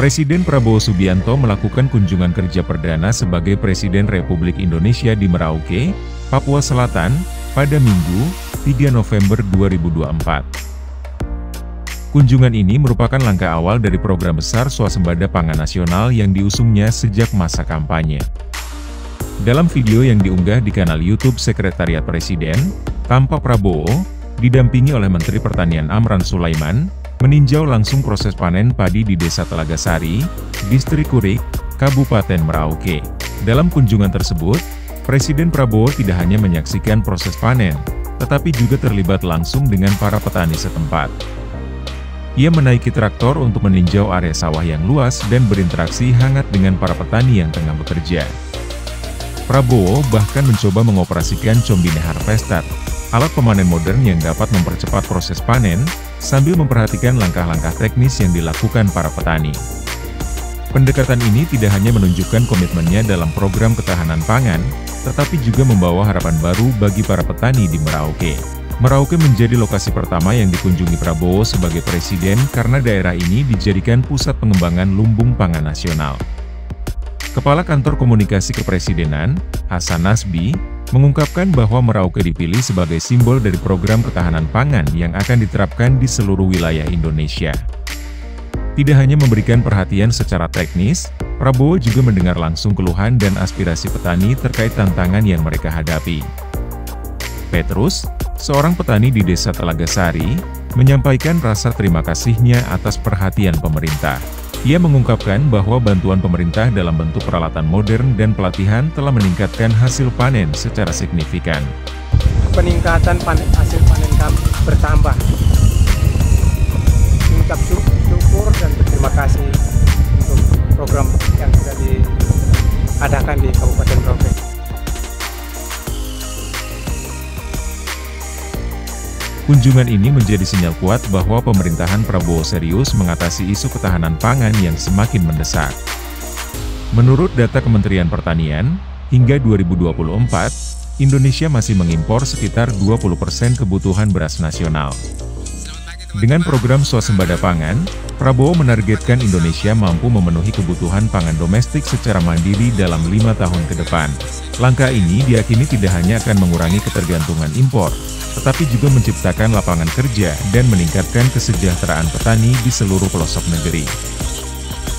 Presiden Prabowo Subianto melakukan kunjungan kerja perdana sebagai Presiden Republik Indonesia di Merauke, Papua Selatan, pada Minggu, 3 November 2024. Kunjungan ini merupakan langkah awal dari program besar swasembada pangan nasional yang diusungnya sejak masa kampanye. Dalam video yang diunggah di kanal YouTube Sekretariat Presiden, tampak Prabowo, didampingi oleh Menteri Pertanian Amran Sulaiman, meninjau langsung proses panen padi di Desa Telaga Sari, Distrik Kurik, Kabupaten Merauke. Dalam kunjungan tersebut, Presiden Prabowo tidak hanya menyaksikan proses panen, tetapi juga terlibat langsung dengan para petani setempat. Ia menaiki traktor untuk meninjau area sawah yang luas dan berinteraksi hangat dengan para petani yang tengah bekerja. Prabowo bahkan mencoba mengoperasikan Combine Harvester, alat pemanen modern yang dapat mempercepat proses panen, sambil memperhatikan langkah-langkah teknis yang dilakukan para petani. Pendekatan ini tidak hanya menunjukkan komitmennya dalam program ketahanan pangan, tetapi juga membawa harapan baru bagi para petani di Merauke. Merauke menjadi lokasi pertama yang dikunjungi Prabowo sebagai presiden karena daerah ini dijadikan pusat pengembangan lumbung pangan nasional. Kepala Kantor Komunikasi Kepresidenan, Hasan Nasbi, mengungkapkan bahwa Merauke dipilih sebagai simbol dari program ketahanan pangan yang akan diterapkan di seluruh wilayah Indonesia. Tidak hanya memberikan perhatian secara teknis, Prabowo juga mendengar langsung keluhan dan aspirasi petani terkait tantangan yang mereka hadapi. Petrus, seorang petani di Desa Telaga Sari, menyampaikan rasa terima kasihnya atas perhatian pemerintah. Ia mengungkapkan bahwa bantuan pemerintah dalam bentuk peralatan modern dan pelatihan telah meningkatkan hasil panen secara signifikan. Peningkatan hasil panen kami bertambah. Mengucap syukur dan berterima kasih untuk program yang sudah diadakan di Kabupaten Merauke. Kunjungan ini menjadi sinyal kuat bahwa pemerintahan Prabowo serius mengatasi isu ketahanan pangan yang semakin mendesak. Menurut data Kementerian Pertanian, hingga 2024, Indonesia masih mengimpor sekitar 20% kebutuhan beras nasional. Dengan program swasembada pangan, Prabowo menargetkan Indonesia mampu memenuhi kebutuhan pangan domestik secara mandiri dalam 5 tahun ke depan. Langkah ini diyakini tidak hanya akan mengurangi ketergantungan impor, tetapi juga menciptakan lapangan kerja dan meningkatkan kesejahteraan petani di seluruh pelosok negeri.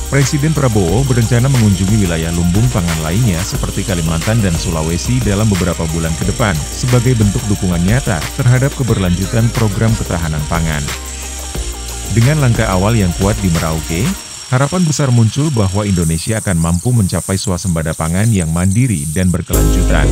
Presiden Prabowo berencana mengunjungi wilayah lumbung pangan lainnya seperti Kalimantan dan Sulawesi dalam beberapa bulan ke depan sebagai bentuk dukungan nyata terhadap keberlanjutan program ketahanan pangan. Dengan langkah awal yang kuat di Merauke, harapan besar muncul bahwa Indonesia akan mampu mencapai swasembada pangan yang mandiri dan berkelanjutan.